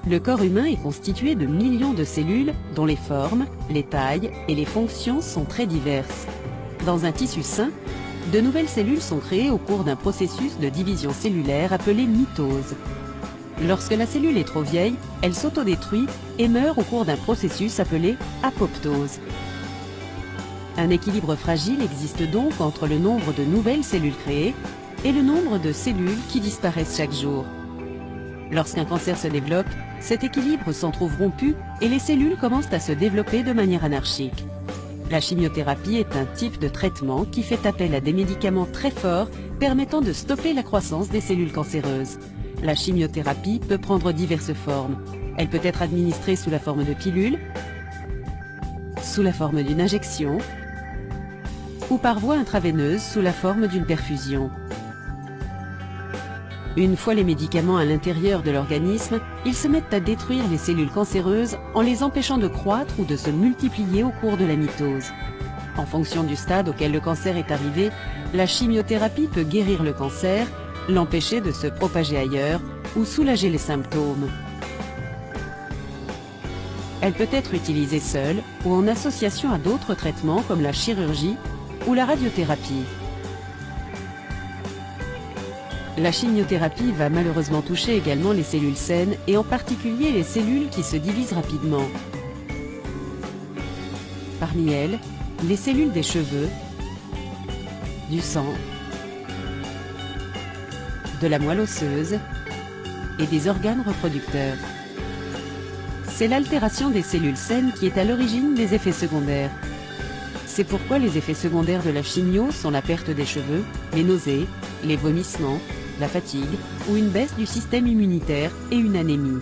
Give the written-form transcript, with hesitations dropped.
Le corps humain est constitué de millions de cellules dont les formes, les tailles et les fonctions sont très diverses. Dans un tissu sain, de nouvelles cellules sont créées au cours d'un processus de division cellulaire appelé mitose. Lorsque la cellule est trop vieille, elle s'autodétruit et meurt au cours d'un processus appelé apoptose. Un équilibre fragile existe donc entre le nombre de nouvelles cellules créées et le nombre de cellules qui disparaissent chaque jour. Lorsqu'un cancer se développe, cet équilibre s'en trouve rompu et les cellules commencent à se développer de manière anarchique. La chimiothérapie est un type de traitement qui fait appel à des médicaments très forts permettant de stopper la croissance des cellules cancéreuses. La chimiothérapie peut prendre diverses formes. Elle peut être administrée sous la forme de pilules, sous la forme d'une injection ou par voie intraveineuse sous la forme d'une perfusion. Une fois les médicaments à l'intérieur de l'organisme, ils se mettent à détruire les cellules cancéreuses en les empêchant de croître ou de se multiplier au cours de la mitose. En fonction du stade auquel le cancer est arrivé, la chimiothérapie peut guérir le cancer, l'empêcher de se propager ailleurs ou soulager les symptômes. Elle peut être utilisée seule ou en association à d'autres traitements comme la chirurgie ou la radiothérapie. La chimiothérapie va malheureusement toucher également les cellules saines et en particulier les cellules qui se divisent rapidement. Parmi elles, les cellules des cheveux, du sang, de la moelle osseuse et des organes reproducteurs. C'est l'altération des cellules saines qui est à l'origine des effets secondaires. C'est pourquoi les effets secondaires de la chimio sont la perte des cheveux, les nausées, les vomissements, la fatigue ou une baisse du système immunitaire et une anémie.